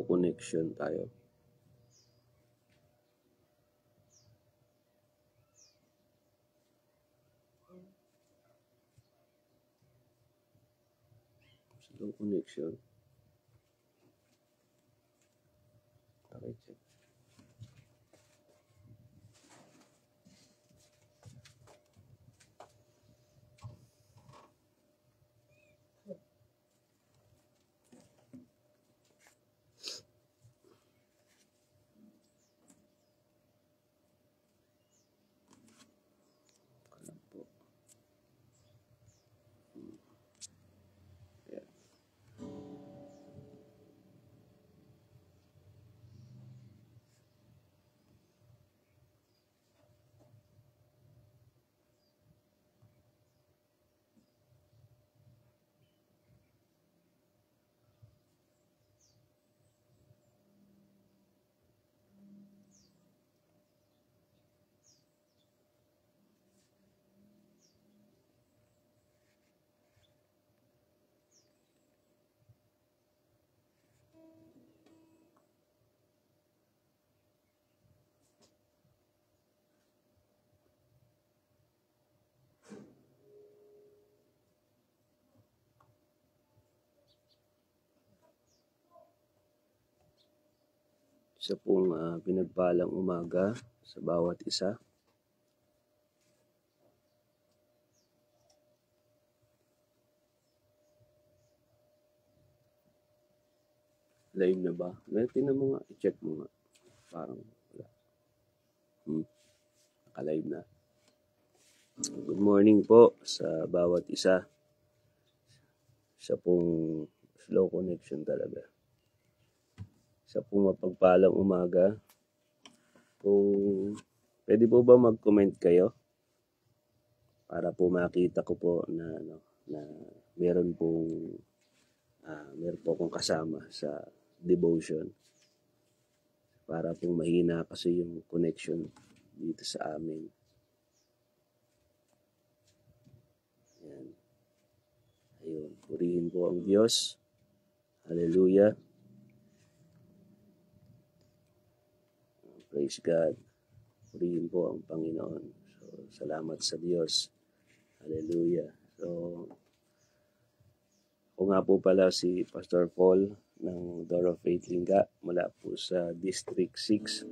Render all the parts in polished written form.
slow connection tayo. Slow connection. Okay, check. Isa pong pinagpalang umaga sa bawat isa. Live na ba? Tingnan mo nga, i-check mo nga. Parang wala. Naka-live na. Good morning po sa bawat isa. Isa pong slow connection talaga. Isa pong mapagpalang umaga. Kung pwede po ba mag-comment kayo para po makita ko po na meron po akong kasama sa devotion para pong mahina kasi yung connection dito sa amin. Ayan. Ayun, purihin po ang Diyos. Hallelujah. Praise God. Purihin po ang Panginoon. So, salamat sa Diyos. Hallelujah. So, ako nga po pala si Pastor Paul ng Door of Faith Lingga mula po sa District 6.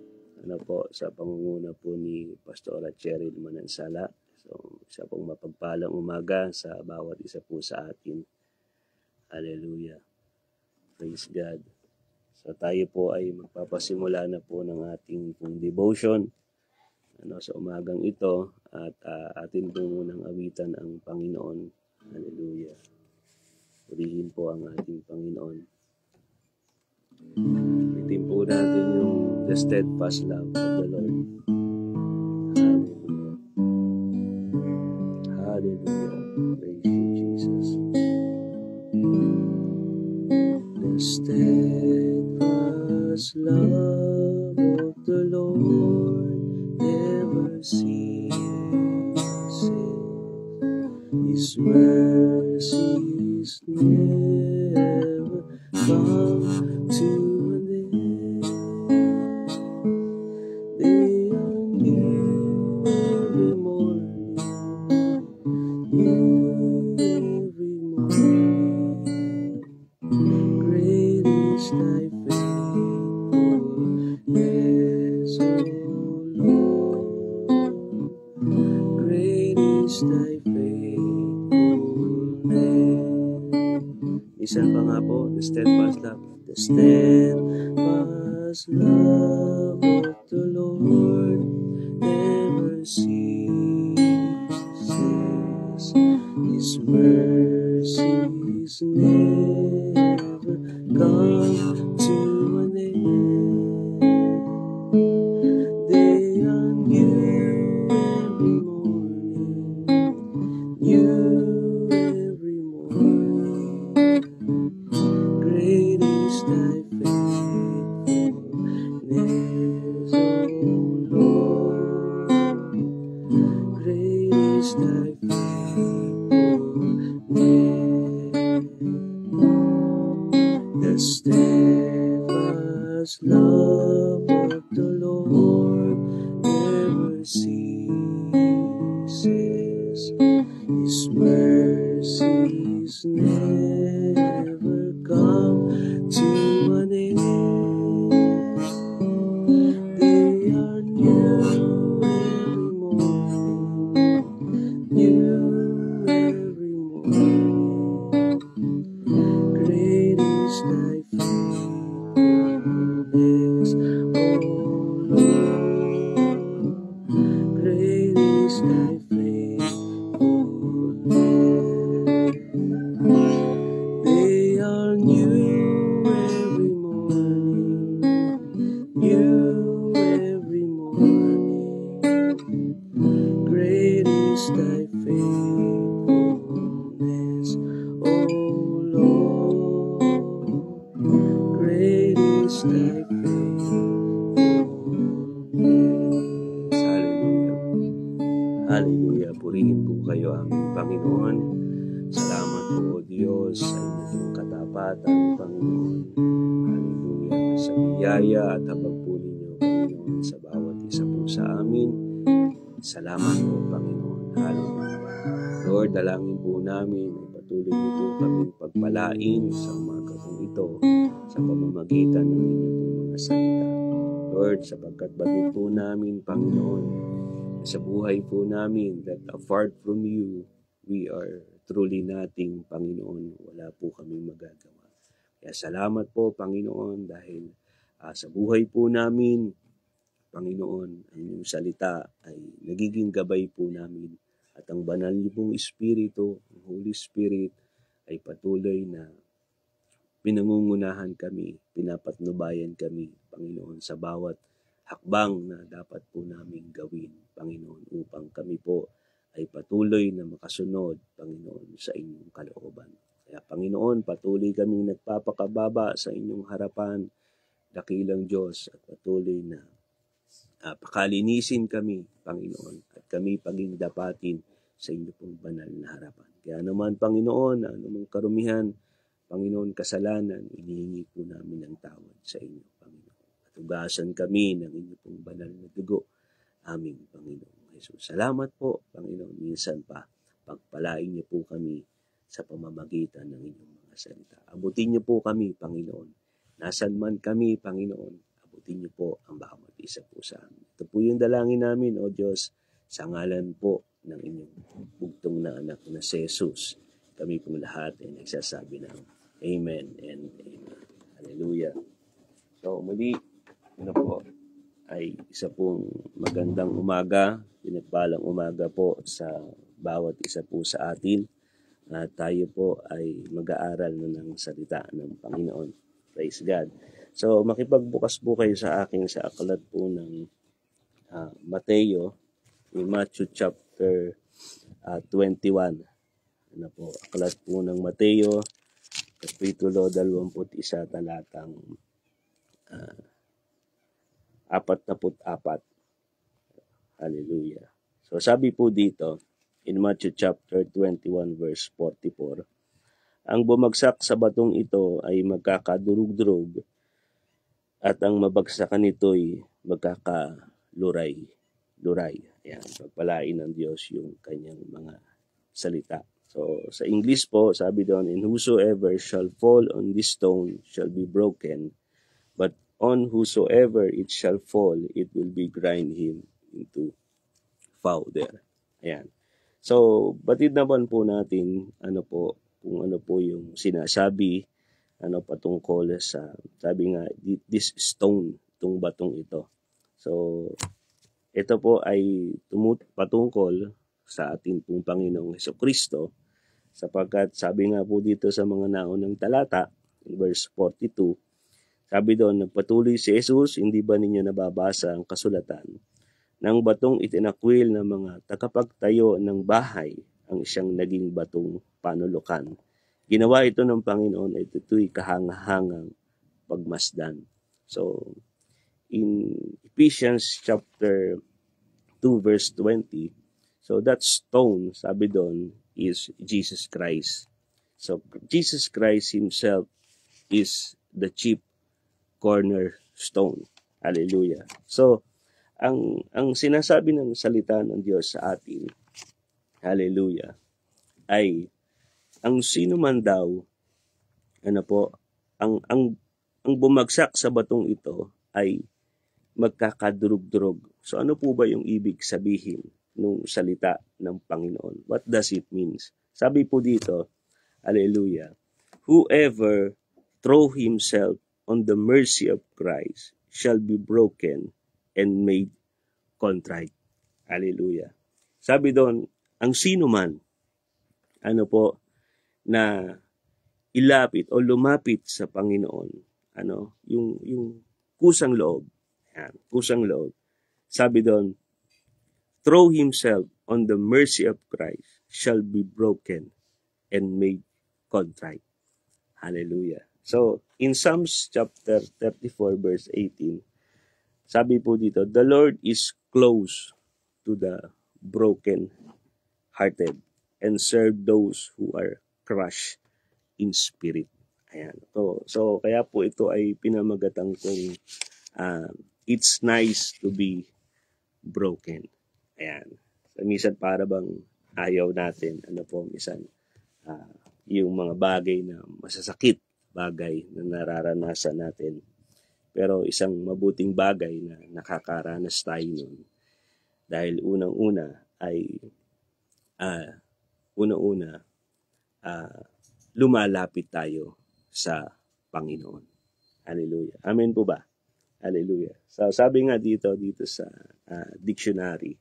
Sa pangunguna po ni Pastora Cheryl Manansala. So, isa pong mapagpalang umaga sa bawat isa po sa atin. Hallelujah. Praise God. So tayo po ay magpapasimula na po ng ating pong devotion sa umagang ito at atin po munang awitan ang Panginoon. Hallelujah. Purihin po ang ating Panginoon. Awitin po natin yung The Steadfast Love of the Lord. Hallelujah. Hallelujah. Praise you, Jesus. The steadfast love of the Lord never ceases. His mercies never come to an end. They are new every morning, new every morning. Great is thy faithfulness, O Lord. Great is thy faithfulness. Isan pa nga po, the steadfast love. The steadfast love of the Lord never ceases. His mercies never come to an end. They are new every morning, new every morning. Great is thy faithfulness, O Lord. Great is thy faithfulness. The steadfast steadfast love of the Lord never ceases. His mercies never come to an end. They are new every morning, new every morning. Great is thy faithfulness, O Lord. Great is thy faithfulness. They are new every morning, new every morning. Great is thy faithfulness, O Lord. Great is thy faithfulness. Hallelujah. Hallelujah. Purihin po kayo aming Panginoon. Salamat po, O Diyos, sa inyong katapatan, Panginoon. Hallelujah. Sa biyaya at habag po ninyo, Panginoon, sa bawat isa po sa amin. Salamat po, Panginoon. Hallelujah. Lord, dalangin po namin ay patuloy niyo po kaming pagpalain sa umaga pong ito sa pamamagitan ng inyong pong mga salita. Lord, sapagkat batid po namin, Panginoon, sa buhay po namin that apart from you, we are truly nothing, Panginoon. Wala po kaming magagawa. Kaya salamat po, Panginoon, dahil sa buhay po namin, Panginoon, ang inyong salita ay nagiging gabay po namin. At ang banal niyo pong Espiritu, ang Holy Spirit, ay patuloy na pinangungunahan kami, pinapatnubayan kami, Panginoon, sa bawat hakbang na dapat po namin gawin, Panginoon, upang kami po ay patuloy na makasunod, Panginoon, sa inyong kalooban. Kaya, Panginoon, patuloy kaming nagpapakababa sa inyong harapan, dakilang Diyos, at patuloy na pakalinisin kami, Panginoon, at kami paging dapatin sa inyong pong banal na harapan. Kaya naman, Panginoon, anumang karumihan, Panginoon, kasalanan, inihingi po namin ng tawad sa inyo, Panginoon. At ugasan kami ng inyong pong banal na dugo, aming Panginoon Jesus. Salamat po, Panginoon. Minsan pa, pagpalain niyo po kami sa pamamagitan ng inyong mga salita. Abutin niyo po kami, Panginoon. Nasaan man kami, Panginoon, abutin niyo po ang bawat isa po sa amin. Ito po yung dalangin namin, O Diyos, sa ngalan po ng inyong bugtong na anak na si Jesus. Kami pong lahat ay nagsasabi ng Amen and Amen. Hallelujah. So, muli, po, ay isa pong magandang umaga, pinagpalang umaga po sa bawat isa po sa atin. Tayo po ay mag-aaral na ng salita ng Panginoon. Praise God. So, makipagbukas po kayo sa akin sa aklat po ng Mateo, Matthew chapter 21. Ano po, aklat po ng Mateo, Kapitulo 21, talatang 44. Hallelujah. So sabi po dito, in Matthew chapter 21 verse 44, ang bumagsak sa batong ito ay magkakadurug-durug at ang mabagsakan nito'y magkakaluray. Ayan, pagpalain ng Diyos yung kanyang mga salita. So, sa English po, sabi doon, and whosoever shall fall on this stone shall be broken, but on whosoever it shall fall, it will be grind him into powder. Ayan. So, batid naman po natin, kung ano po yung sinasabi, patungkol sa, sabi nga, this stone, itong batong ito. So, ito po ay patungkol sa ating pong Panginoong Hesukristo, sapagkat sabi nga po dito sa mga naunang talata, verse 42, sabi doon, nagpatuloy si Jesus, hindi ba ninyo nababasa ang kasulatan? Nang batong itinakwil ng mga tagapagtayo ng bahay, ang siyang naging batong panulukan. Ginawa ito ng Panginoon ay ito'y kahangahangang pagmasdan. So, in Ephesians chapter 2 verse 20, so that stone, sabi doon, is Jesus Christ. So, Jesus Christ Himself is the chief stone. Hallelujah. So, ang sinasabi ng salita ng Diyos sa atin, hallelujah, ay ang sino man daw, ano po, ang bumagsak sa batong ito ay magkakadurog-durog. So ano po ba yung ibig sabihin nung salita ng Panginoon? What does it means? Sabi po dito, hallelujah, whoever throw himself on the mercy of Christ shall be broken and made contrite. Hallelujah. Sabi doon, ang sino man, ano po, na ilapit o lumapit sa Panginoon, yung kusang loob, kusang loob. Sabi doon, throw himself on the mercy of Christ shall be broken and made contrite. Hallelujah. So, in Psalms chapter 34 verse 18, sabi po dito, the Lord is close to the broken hearted and serve those who are crushed in spirit. Ayan. So kaya po ito ay pinamagatang kong it's nice to be broken. Ayan. So, minsan para bang ayaw natin, minsan yung mga bagay na masasakit, bagay na nararanasan natin. Pero isang mabuting bagay na nakakaranas tayo nun. Dahil unang-una ay lumalapit tayo sa Panginoon. Hallelujah. Amen po ba? Hallelujah. So sabi nga dito sa dictionary,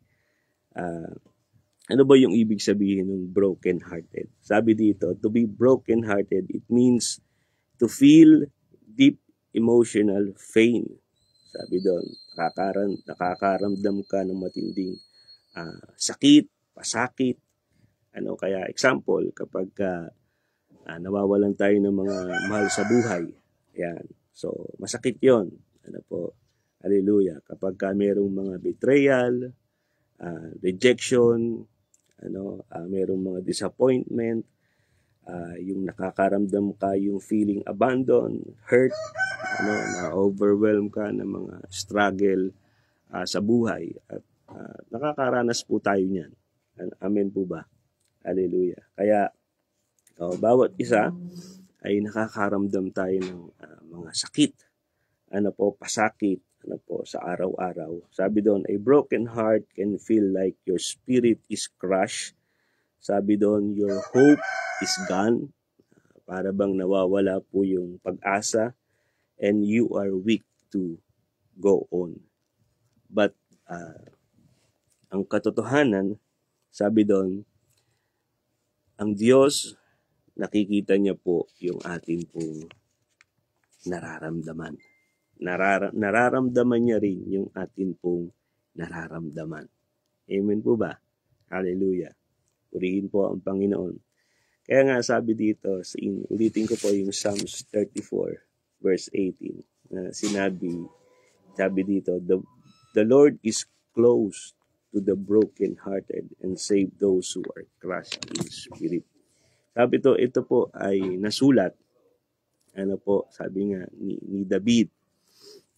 ano ba yung ibig sabihin ng broken-hearted? Sabi dito, to be broken-hearted, it means to feel deep emotional pain. Sabi doon, nakakaramdam ka ng matinding sakit, pasakit. Kaya example, kapag nawawalan tayo ng mga mahal sa buhay, yan. So, masakit yon. Hallelujah. Kapag merong mga betrayal, rejection, merong mga disappointment, yung nakakaramdam ka yung feeling abandoned, hurt, na-overwhelm ka ng mga struggle sa buhay. At nakakaranas po tayo niyan. Amen po ba? Hallelujah. Kaya, bawat isa ay nakakaramdam tayo ng mga sakit, pasakit, sa araw-araw. Sabi doon, a broken heart can feel like your spirit is crushed. Sabi doon, your hope is gone. Para bang nawawala po yung pag-asa and you are weak to go on. But ang katotohanan, sabi doon, ang Diyos, nakikita niya po yung atin pong nararamdaman. Nararamdaman niya rin yung atin pong nararamdaman. Amen po ba? Hallelujah. Purihin po ang Panginoon. Kaya nga sabi dito, ulitin ko po yung Psalms 34 verse 18 na sabi dito, the Lord is close to the broken-hearted and save those who are crushed in spirit. Sabi ito po ay nasulat, sabi nga ni David,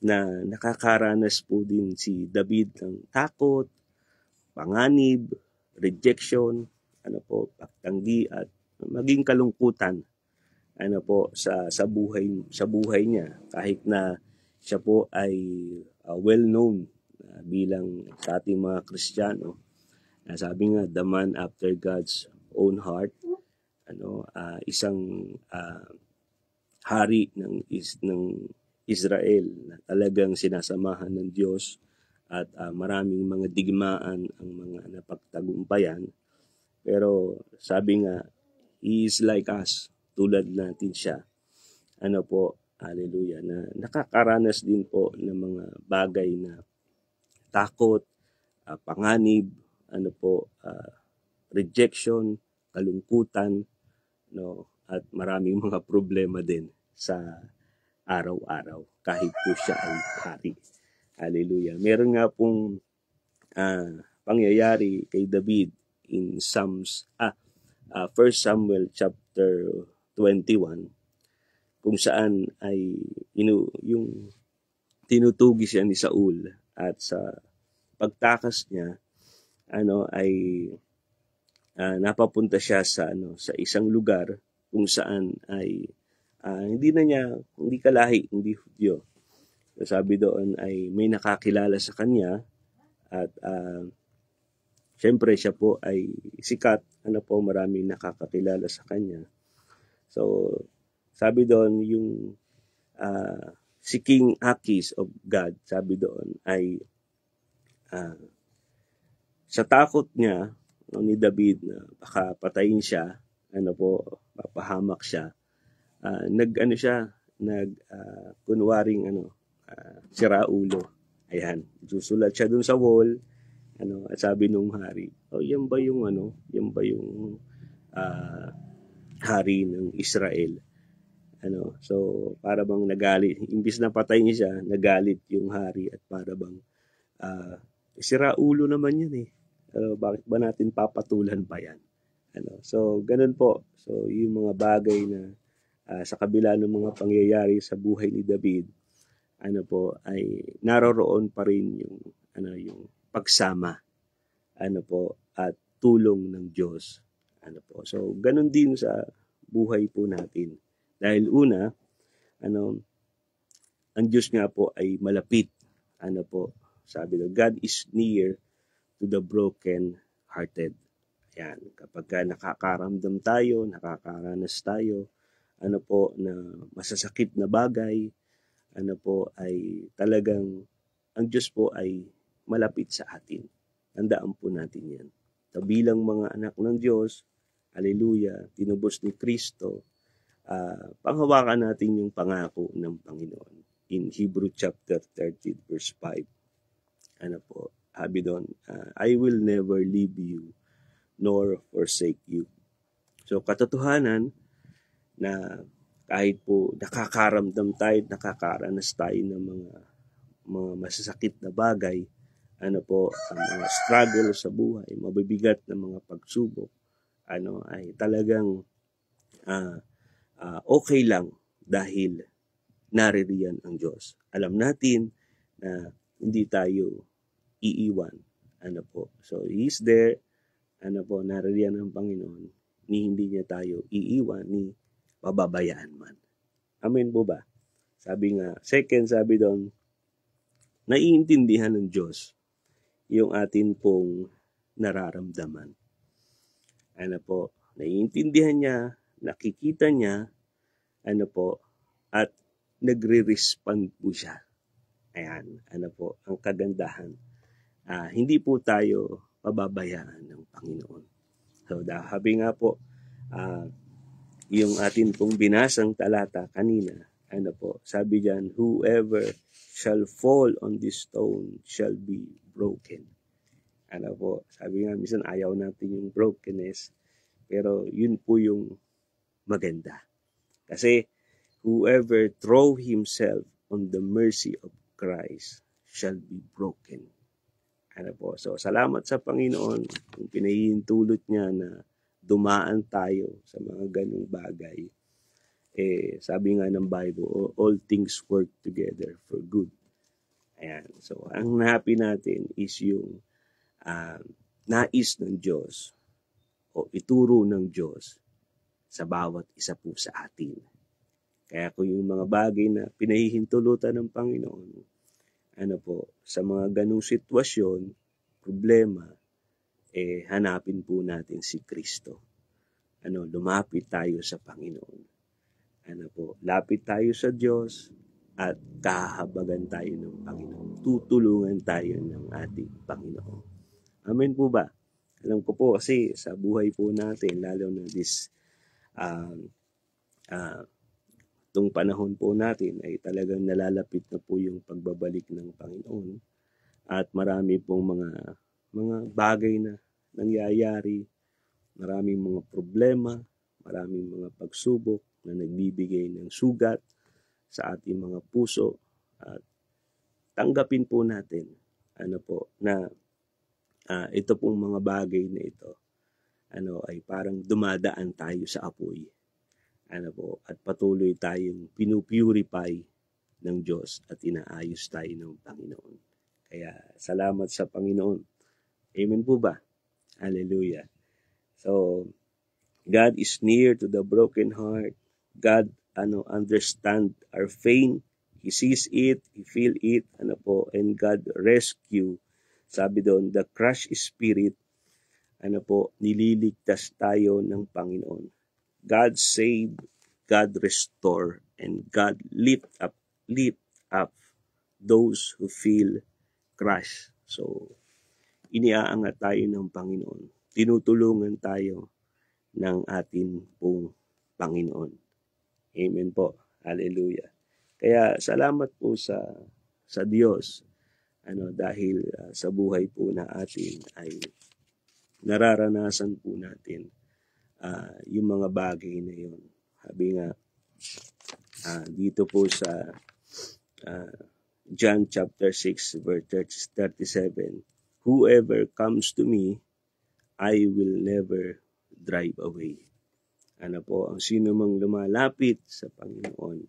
na nakakaranas po din si David ng takot, panganib, rejection, pagtanggi at maging kalungkutan sa buhay niya, kahit na siya po ay well known bilang sa ating mga Kristiyano. Sabi nga, the man after God's own heart, isang hari ng Israel na talagang sinasamahan ng Diyos at maraming mga digmaan ang mga napagtagumpayan. Pero sabi nga, he is like us, tulad natin siya. Hallelujah, na nakakaranas din po ng mga bagay na takot, panganib, rejection, kalungkutan, at maraming mga problema din sa araw-araw kahit po siya ay hari. Hallelujah. Meron nga pong pangyayari kay David in 1 Samuel chapter 21 kung saan ay yung tinutugis siya ni Saul, at sa pagtakas niya ay napapunta siya sa isang lugar kung saan ay hindi kalahi, hindi Hudyo. So, sabi doon ay may nakakilala sa kanya, at syempre siya po ay sikat, maraming nakakakilala sa kanya. So sabi doon yung si King Achis of God, sabi doon ay sa takot niya ni David na baka patayin siya, papahamak siya, kunwaring siraulo. Ayan, susulat siya dun sa wall, at sabi nung hari, yan ba yung hari ng Israel? So para bang nagalit, imbis na patayin siya, nagalit yung hari, at para bang siraulo naman yan eh. Bakit ba natin papatulan pa yan? So ganun po. So yung mga bagay na sa kabila ng mga pangyayari sa buhay ni David, ay naroroon pa rin yung pagsama at tulong ng Diyos. So ganun din sa buhay po natin. Dahil una, ang Diyos nga po ay malapit. Sabi do, God is near to the broken hearted. Ayan, kapag nakakaramdam tayo, nakakaranas tayo na masasakit na bagay, ay talagang ang Diyos po ay malapit sa atin. Tandaan po natin yan. Bilang mga anak ng Diyos, hallelujah, tinubos ni Kristo, panghawakan natin yung pangako ng Panginoon. In Hebrew chapter 13 verse 5, sabi doon, I will never leave you nor forsake you. So katotohanan na kahit po nakakaramdam tayo, nakakaranas tayo ng mga masasakit na bagay, ang mga struggle sa buhay, mabibigat na mga pagsubok, ay talagang okay lang dahil naririyan ang Diyos. Alam natin na hindi tayo iiwan. So He is there, naririyan ang Panginoon, hindi niya tayo iiwan, ni pababayaan man. Amen po ba? Sabi doon, naiintindihan ng Diyos yung atin pong nararamdaman. Naiintindihan niya, nakikita niya, at nagre-respond po siya. Ayan, ang kagandahan. Hindi po tayo pababayaan ng Panginoon. So, sabi nga po, yung atin pong binasang talata kanina, sabi diyan, whoever shall fall on this stone shall be broken. Sabi nga, minsan ayaw natin yung brokenness, pero yun po yung maganda. Kasi whoever throw himself on the mercy of Christ shall be broken. So salamat sa Panginoon kung pinahihintulot niya na dumaan tayo sa mga ganung bagay. Sabi nga ng Bible, all things work together for good. Ayan. So ang happy natin is yung nais ng Diyos o ituro ng Diyos sa bawat isa po sa atin. Kaya kung yung mga bagay na pinahihintulutan ng Panginoon, sa mga ganung sitwasyon, problema, hanapin po natin si Kristo. Lumapit tayo sa Panginoon. Lapit tayo sa Diyos at kahabagan tayo ng Panginoon. Tutulungan tayo ng ating Panginoon. Amen po ba? Alam ko po kasi sa buhay po natin, lalo na itong panahon po natin ay talagang nalalapit na po yung pagbabalik ng Panginoon, at marami pong mga bagay na nangyayari, maraming mga problema, maraming mga pagsubok na nagbibigay ng sugat sa ating mga puso, at tanggapin po natin na ito pong mga bagay na ito ay parang dumadaan tayo sa apoy. At patuloy tayong pinupurify ng Diyos at inaayos tayo ng Panginoon. Kaya salamat sa Panginoon. Amen po ba? Hallelujah. So, God is near to the broken heart. God understand our pain. He sees it, He feel it, and God rescue. Sabi doon, the crushed spirit, nililigtas tayo ng Panginoon. God save, God restore, and God lift up those who feel crushed. So, iniaangat tayo ng Panginoon. Tinutulungan tayo ng atin pong Panginoon. Amen po. Hallelujah. Kaya salamat po sa Diyos dahil sa buhay po na atin ay nararanasan po natin yung mga bagay na yun. Sabi nga dito po sa John chapter 6 verse 37, whoever comes to me, I will never drive away. Ang sino mang lumalapit sa Panginoon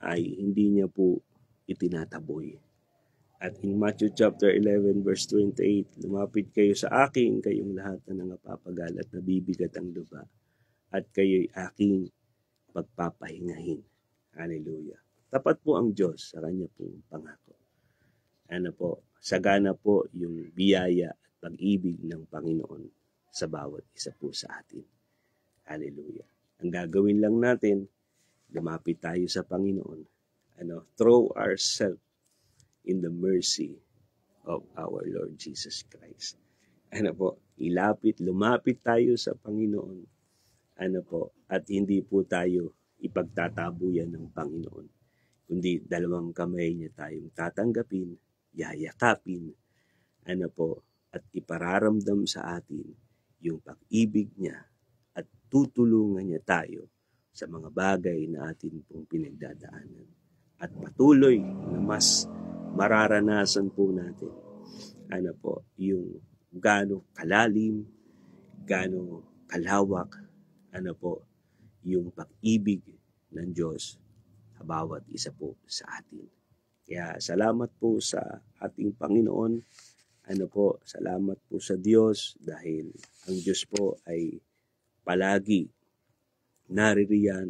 ay hindi niya po itinataboy. At in Matthew chapter 11 verse 28, lumapit kayo sa akin, kayong lahat na nangapapagal at nabibigat ang lupa, at kayo'y aking pagpapahingahin. Hallelujah. Tapat po ang Diyos sa kanya pong pangako. Sagana po yung biyaya at pag-ibig ng Panginoon sa bawat isa po sa atin. Hallelujah. Ang gagawin lang natin, lumapit tayo sa Panginoon. Throw ourselves in the mercy of our Lord Jesus Christ. Lumapit tayo sa Panginoon. At hindi po tayo ipagtatabuyan ng Panginoon. Kundi dalawang kamay niya tayong tatanggapin, yayakapin, at ipararamdam sa atin yung pag-ibig niya at tutulungan niya tayo sa mga bagay na atin pong pinagdadaanan. At patuloy na mas mararanasan po natin yung gaano kalalim, gaano kalawak, yung pag-ibig ng Diyos sa bawat isa po sa atin. Kaya salamat po sa ating Panginoon. Salamat po sa Diyos dahil ang Diyos po ay palagi naririyan,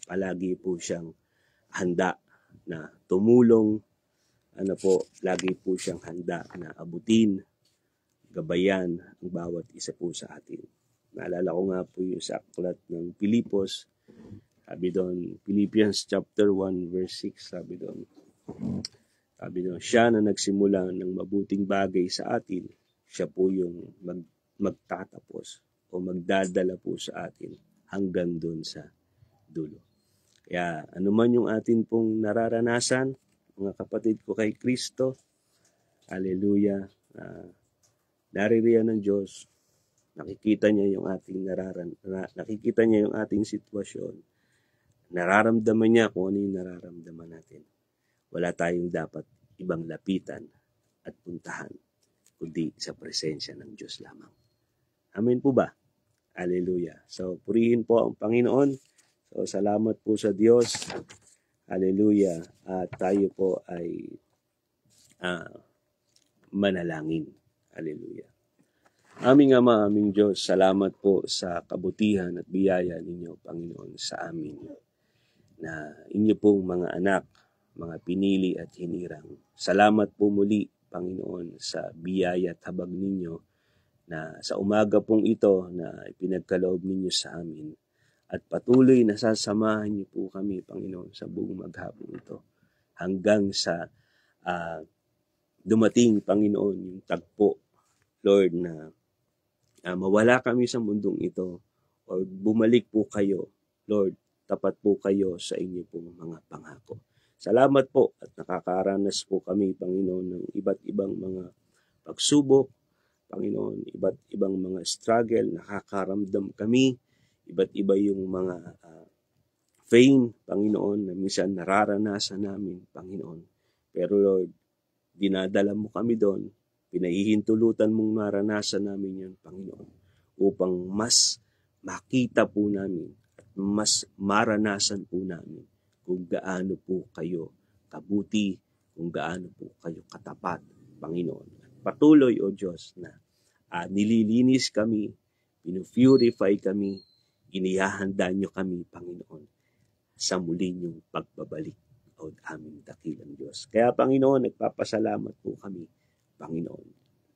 palagi po siyang handa na tumulong, lagi po siyang handa na abutin, gabayan ang bawat isa po sa atin. Naalala ko nga po yung sa aklat ng Pilipos, sabi doon, Philippians chapter 1 verse 6, sabi doon, siya na nagsimula ng mabuting bagay sa atin, siya po yung magtatapos o magdadala po sa atin hanggang doon sa dulo. Kaya anuman yung atin pong nararanasan, mga kapatid ko kay Kristo, hallelujah, naririyan ng Diyos, nakikita niya yung ating nakikita niya yung ating sitwasyon, nararamdaman niya kung ano yung nararamdaman natin. Wala tayong dapat ibang lapitan at puntahan, kundi sa presensya ng Diyos lamang. Amen po ba? Hallelujah. So, purihin po ang Panginoon. So, salamat po sa Diyos. Hallelujah. At tayo po ay manalangin. Hallelujah. Aming Ama, aming Diyos, salamat po sa kabutihan at biyaya ninyo, Panginoon, sa amin. Na inyo pong mga anak, mga pinili at hinirang. Salamat po muli, Panginoon, sa biyaya at habag ninyo na sa umaga pong ito na ipinagkaloob ninyo sa amin. At patuloy na sasamahan niyo po kami, Panginoon, sa buong maghapon ito. Hanggang sa dumating, Panginoon, yung tagpo, Lord, na mawala kami sa mundong ito o bumalik po kayo, Lord, tapat po kayo sa inyo pong mga pangako. Salamat po at nakakaranas po kami, Panginoon, ng iba't ibang mga pagsubok, Panginoon, iba't ibang mga struggle, nakakaramdam kami, iba't iba yung mga pain, Panginoon, na minsan nararanasan namin, Panginoon. Pero Lord, dinadala mo kami doon, pinahihintulutan mong maranasan namin yan, Panginoon, upang mas makita po namin at mas maranasan po namin kung gaano po kayo kabuti, kung gaano po kayo katapat, Panginoon. Patuloy, O Diyos, na nililinis kami, pinupurify kami, inihahanda nyo kami, Panginoon, sa muli nyong pagbabalik, O aming dakilang Diyos. Kaya, Panginoon, nagpapasalamat po kami, Panginoon.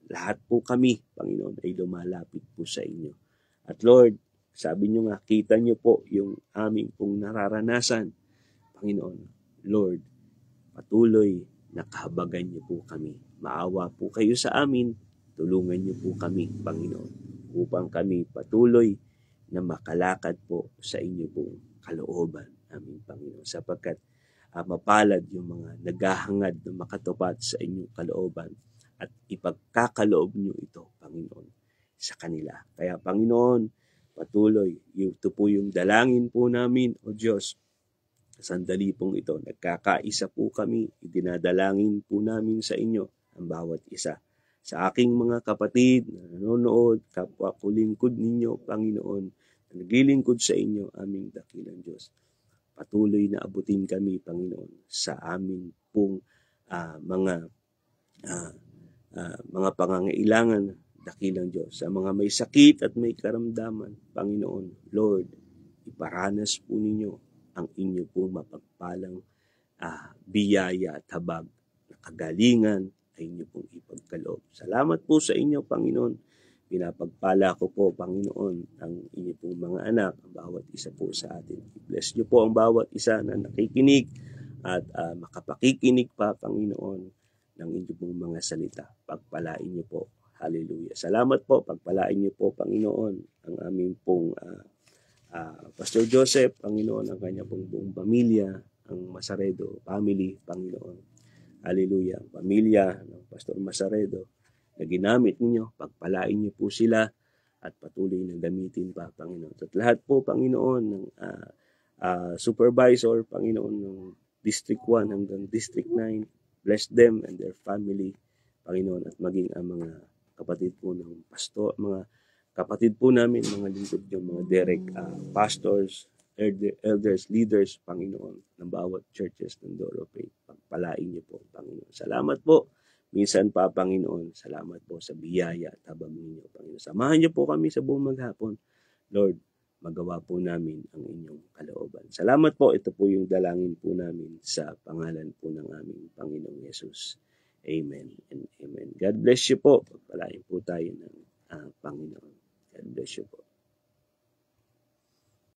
Lahat po kami, Panginoon, ay lumalapit po sa inyo. At Lord, sabi nyo nga, kita nyo po yung aming pong nararanasan, Panginoon. Lord, patuloy na kahabagan nyo po kami. Maawa po kayo sa amin, tulungan nyo po kami, Panginoon, upang kami patuloy na makalakad po sa inyo pong kalooban, aming Panginoon. Sapagkat mapalad yung mga naghahangad na makatupad sa inyong kalooban at ipagkakaloob nyo ito, Panginoon, sa kanila. Kaya, Panginoon, patuloy, ito po yung dalangin po namin, O Diyos. Sa sandali pong ito, nagkakaisa po kami, idinadalangin po namin sa inyo ang bawat isa. Sa aking mga kapatid na nanonood, kapwa ko lingkod ninyo, Panginoon, na naglilingkod sa inyo, aming dakilang Diyos. Patuloy na abutin kami, Panginoon, sa amin pong mga pangangailangan, dakilang Diyos. Sa mga may sakit at may karamdaman, Panginoon, Lord, iparanas po ninyo ang inyo pong mapagpalang biyaya at habag na kagalingan ay inyo pong ipagkaloob. Salamat po sa inyo, Panginoon. Pinapagpala ko po, Panginoon, ang inyo pong mga anak, ang bawat isa po sa atin. Bless niyo po ang bawat isa na nakikinig at makapakikinig pa, Panginoon, ng inyo pong mga salita. Pagpalain niyo po. Hallelujah. Salamat po. Pagpalain niyo po, Panginoon, ang aming pong Pastor Joseph, Panginoon, ang kanya pong buong pamilya, ang Masaredo family, Panginoon. Hallelujah. Ang pamilya ng Pastor Masaredo na ginamit ninyo, pagpalain niyo po sila at patuloy na gamitin pa, Panginoon. At lahat po, Panginoon, ng supervisor, Panginoon, ng District 1 hanggang District 9, bless them and their family, Panginoon, at maging ang mga kapatid po ng pastor, mga kapatid po namin, mga lingkod yung mga direct pastors, elders, leaders, Panginoon, ng bawat churches ng Door of Faith. Pagpalain niyo po, Panginoon. Salamat po. Minsan pa, Panginoon, salamat po sa biyaya at habag ninyo, Panginoon. Samahan niyo po kami sa buong maghapon. Lord, magawa po namin ang inyong kalooban. Salamat po. Ito po yung dalangin po namin sa pangalan po ng aming Panginoong Yesus. Amen and amen. God bless you po. Pagpalain po tayo ng Panginoon. God bless you po.